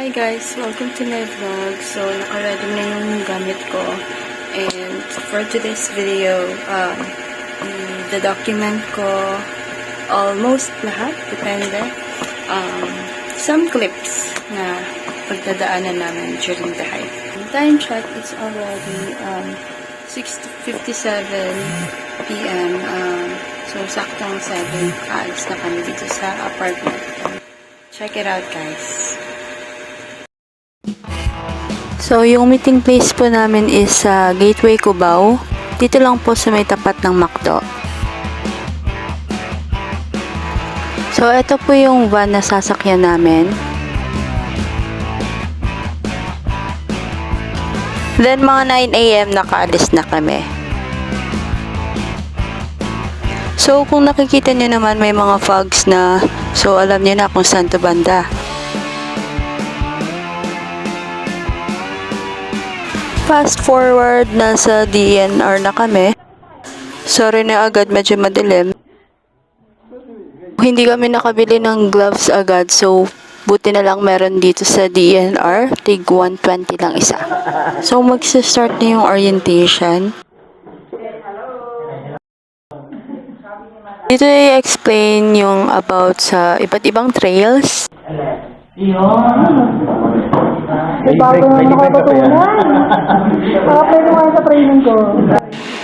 Hi guys! Welcome to my vlog. So, naka-ready na yung gamit ko. And for today's video, i-document ko almost lahat, depende. Some clips na pagdadaanan namin during the hike. Time check is already 6:57 p.m. So, saktong 7 aalis na kami dito sa apartment. Check it out guys! So, yung meeting place po namin is sa Gateway Cubao. Dito lang po sa may tapat ng McDo. So, ito po yung van na sasakyan namin. Then, mga 9 a.m. nakaalis na kami. So, kung nakikita nyo naman may mga fogs na, so alam nyo na kung saan to banda. Fast forward, nasa DNR na kami. Sorry na agad, medyo madilim. Hindi kami nakabili ng gloves agad, so buti na lang meron dito sa DNR. Tig 120 lang isa. So magsa-start na yung orientation. Dito i-explain yung about sa iba't ibang trails.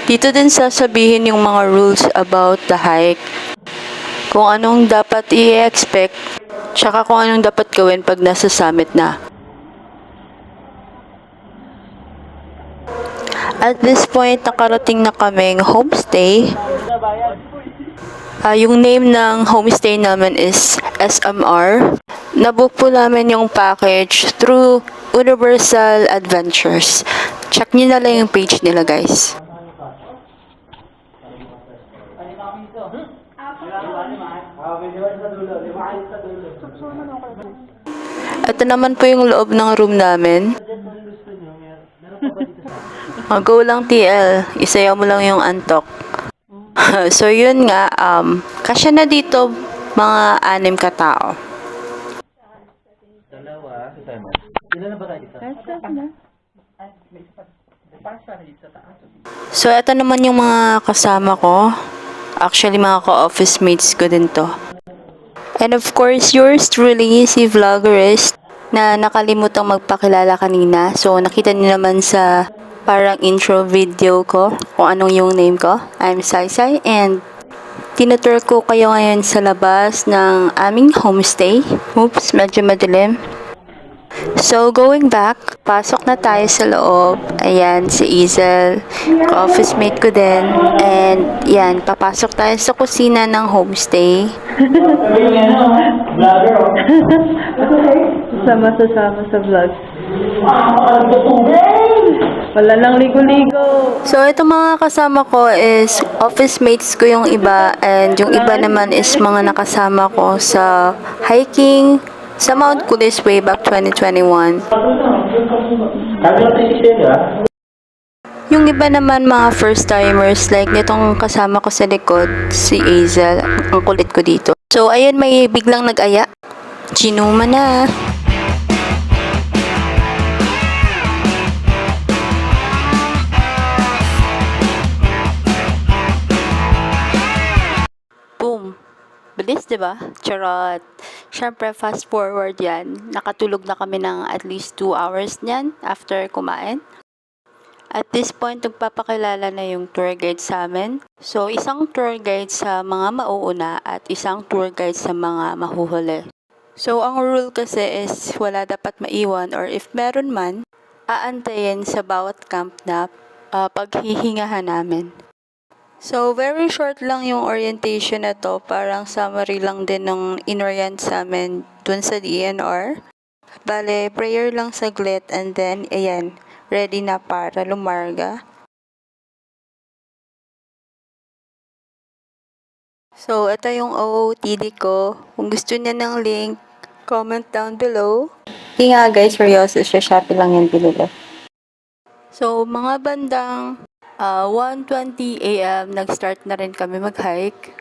Dito din sasabihin yung mga rules about the hike. Kung anong dapat i-expect, tsaka kung anong dapat gawin pag nasa summit na. At this point, nakarating na kaming homestay. Yung name ng homestay namin is SMR. Nabook po namin yung package through Universal Adventures. Check nyo na lang yung page nila guys. Ito naman po yung loob ng room namin. Go lang TL, isayaw mo lang yung antok. So yun nga, kasya na dito mga 6 katao. So ito naman yung mga kasama ko. Actually mga ka-office mates ko din to. And of course, yours truly, si Vloggerist, na nakalimutang magpakilala kanina. So nakita niyo naman sa parang intro video ko kung anong yung name ko. I'm Saysay and tinutur ko kayo ngayon sa labas ng aming homestay. Oops, medyo madilim. So, going back, pasok na tayo sa loob. Ayan, si Izel, ka-office mate ko din. And, yan, papasok tayo sa kusina ng homestay. Sama sa vlog. Wala lang ligo-ligo. So, ito mga kasama ko is office mates ko yung iba. And yung iba naman is mga nakasama ko sa hiking sa Mount Kulis way back 2021. Yung iba naman mga first timers like nitong kasama ko sa likod, si Azel, ang kulit ko dito. So ayun, may biglang nag-aya. Chinuma na. Boom. Bilis, diba? Charot. Siyempre, fast forward yan. Nakatulog na kami ng at least 2 hours niyan after kumain. At this point, nagpapakilala na yung tour guide sa amin. So, isang tour guide sa mga mauuna at isang tour guide sa mga mahuhuli. So, ang rule kasi is wala dapat maiwan or if meron man, aantayin sa bawat camp na paghihingahan namin. So, very short lang yung orientation na to. Parang summary lang din ng inorient sa amin dun sa DNR. Bale, prayer lang saglit and then, ayan, ready na para lumarga. So, ito yung OOTD ko. Kung gusto niya ng link, comment down below. Hindi nga guys, seryoso siya. Shopee lang yan binili. So, mga bandang 1:20 a.m. nag-start na rin kami mag-hike.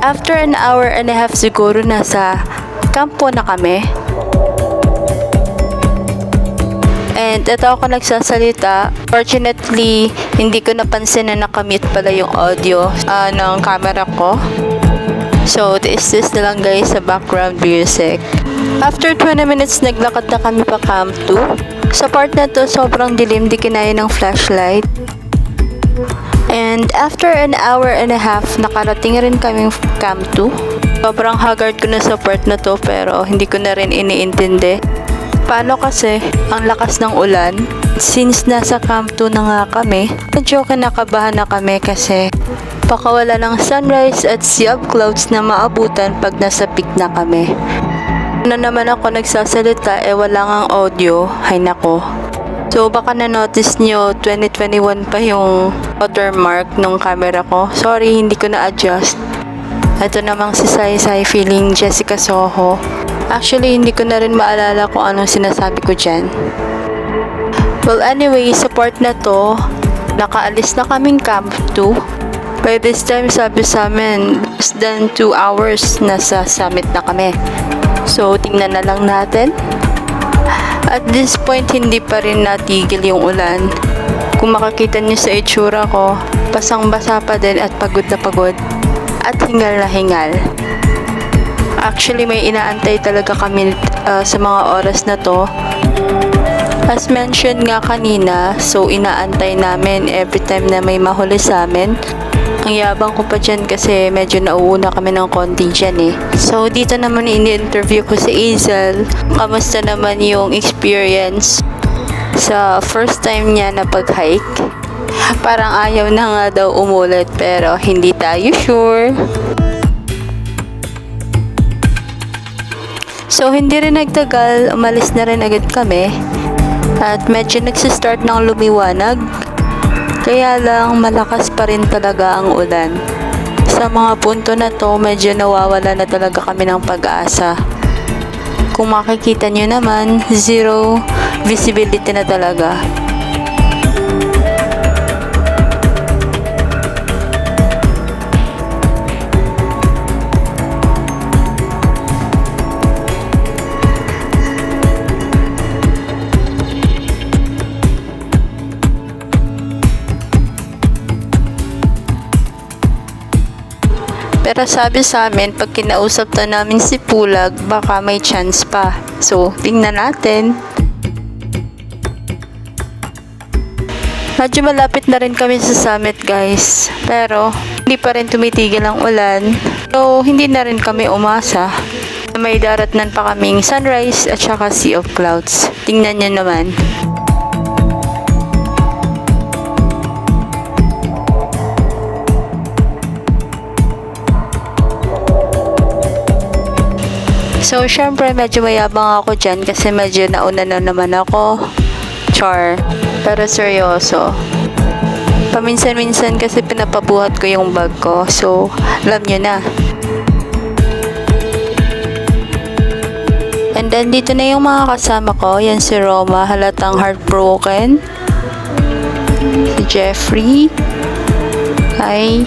After an hour and a half siguro nasa kampo na kami. And ito ako nagsasalita. Fortunately, hindi ko napansin na nakamute pala yung audio ng camera ko. So, this na lang guys sa background music. After 20 minutes, naglakad na kami pa Camp 2. Sa part na to, sobrang dilim, di kinaya ng flashlight. And after an hour and a half, nakarating rin kaming Camp 2. Sobrang haggard ko na sa part na to pero hindi ko na rin iniintindi. Paano kasi ang lakas ng ulan? Since nasa Camp 2 na nga kami, medyo kinakabahan na kami kasi baka wala ng sunrise at sea of clouds na maabutan pag nasa peak na kami. Na naman ako nagsasalita wala ngang audio, hay nako. So baka na-notice nyo 2021 pa yung watermark ng camera ko. Sorry, hindi ko na-adjust. Ito namang si Sai Sai feeling Jessica Soho. Actually, hindi ko na rin maalala kung anong sinasabi ko dyan. Well, anyway, sa part na to, nakaalis na kaming Camp 2. By this time, sabi sa amin, less than 2 hours nasa summit na kami. So, tingnan na lang natin. At this point, hindi pa rin natigil yung ulan. Kung makakita niyo sa itsura ko, basang-basa pa din at pagod na pagod. At hingal na hingal. Actually, may inaantay talaga kami sa mga oras na to. As mentioned nga kanina, so inaantay namin every time na may mahuli sa amin. Ang yabang ko pa dyan kasi medyo nauuna kami ng konti dyan eh. So, dito naman ini-interview ko si Hazel. Kamusta naman yung experience sa first time niya na pag-hike? Parang ayaw na nga daw umulit pero hindi tayo sure. So, hindi rin nagtagal. Umalis na rin agad kami. At medyo nagsistart ng lumiwanag. Kaya lang malakas pa rin talaga ang ulan. Sa mga punto na to, medyo nawawala na talaga kami ng pag-asa. Kung makikita nyo naman, zero visibility na talaga. Pero sabi sa amin, pag kinausap na namin si Pulag, baka may chance pa. So, tingnan natin. Medyo malapit na rin kami sa summit guys. Pero, hindi pa rin tumitigil ang ulan. So, hindi na rin kami umasa. May daratnan pa kaming sunrise at saka sea of clouds. Tingnan nyo naman. So, syempre, medyo mayabang ako dyan kasi medyo nauna na naman ako. Char. Pero seryoso. Paminsan-minsan kasi pinapabuhat ko yung bag ko. So, alam nyo na. And then, dito na yung mga kasama ko. Yan si Roma, halatang heartbroken. Si Jeffrey. Hi.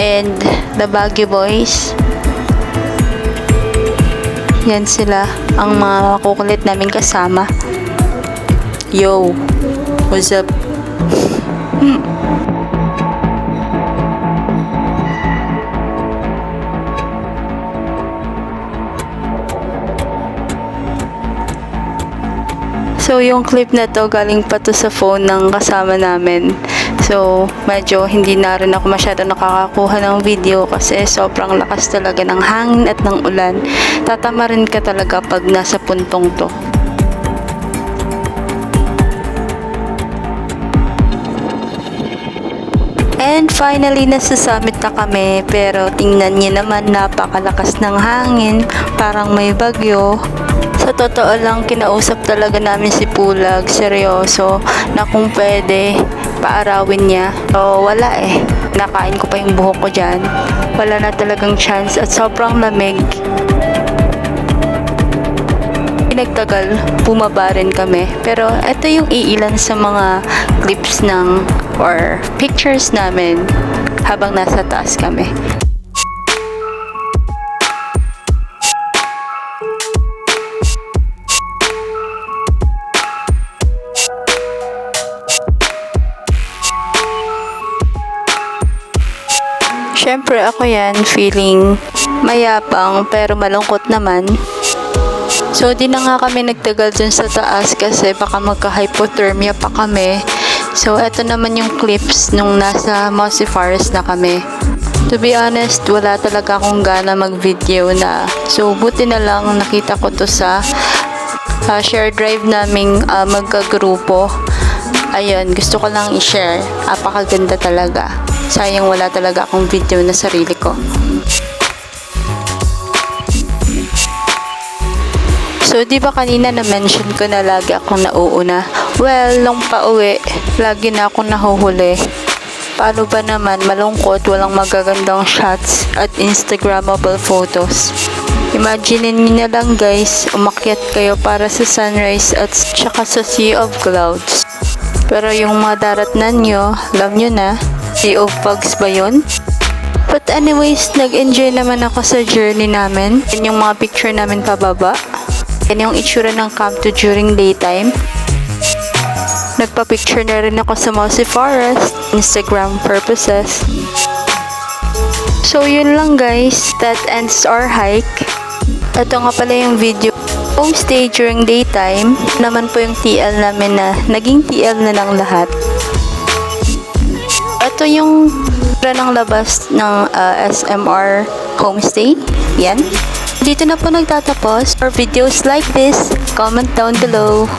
And the Baguio Boys. Yan sila, ang mga makukulit naming kasama. Yo, what's up? So, yung clip na to, galing pa to sa phone ng kasama namin. So, medyo hindi na rin ako masyado nakakakuha ng video kasi sobrang lakas talaga ng hangin at ng ulan. Tatama rin ka talaga pag nasa puntong to. And finally, nasa summit na kami. Pero tingnan niyo naman, napakalakas ng hangin. Parang may bagyo. Sa totoo lang, kinausap talaga namin si Pulag, seryoso, na kung pwede, paarawin niya. So, wala eh. Nakain ko pa yung buhok ko dyan. Wala na talagang chance at sobrang lamig. Pinagtagal, bumaba rin kami. Pero, ito yung iilan sa mga clips ng or pictures namin habang nasa taas kami. Syempre ako yan, feeling mayabang pero malungkot naman. So di na nga kami nagtagal dun sa taas kasi baka magka-hypothermia pa kami. So eto naman yung clips nung nasa Mossy Forest na kami. To be honest, wala talaga akong gana mag-video na. So buti na lang nakita ko to sa share drive naming magkagrupo. Ayun, gusto ko lang i-share. Apakaganda talaga. Sayang wala talaga akong video na sarili ko. So, di ba kanina na-mention ko na lagi akong nauuna? Well, nung pauwi, lagi na akong nahuhuli. Paano ba naman malungkot, walang magagandang shots at Instagrammable photos? Imaginein niyo na lang guys, umakyat kayo para sa sunrise at saka sa sea of clouds. Pero yung mga daratnan nyo, alam nyo na, sea of fogs ba yun? But anyways, nag-enjoy naman ako sa journey namin. Yan yung mga picture namin pababa. Yan yung itsura ng Camp 2 during daytime. Nagpa-picture na rin ako sa Mossy Forest, Instagram purposes. So yun lang guys, that ends our hike. Ito nga pala yung video. Homestay during daytime, naman po yung TL namin na naging TL na ng lahat. Ito yung ng labas ng SMR Homestay. Yan. Dito na po nagtatapos. For videos like this, comment down below.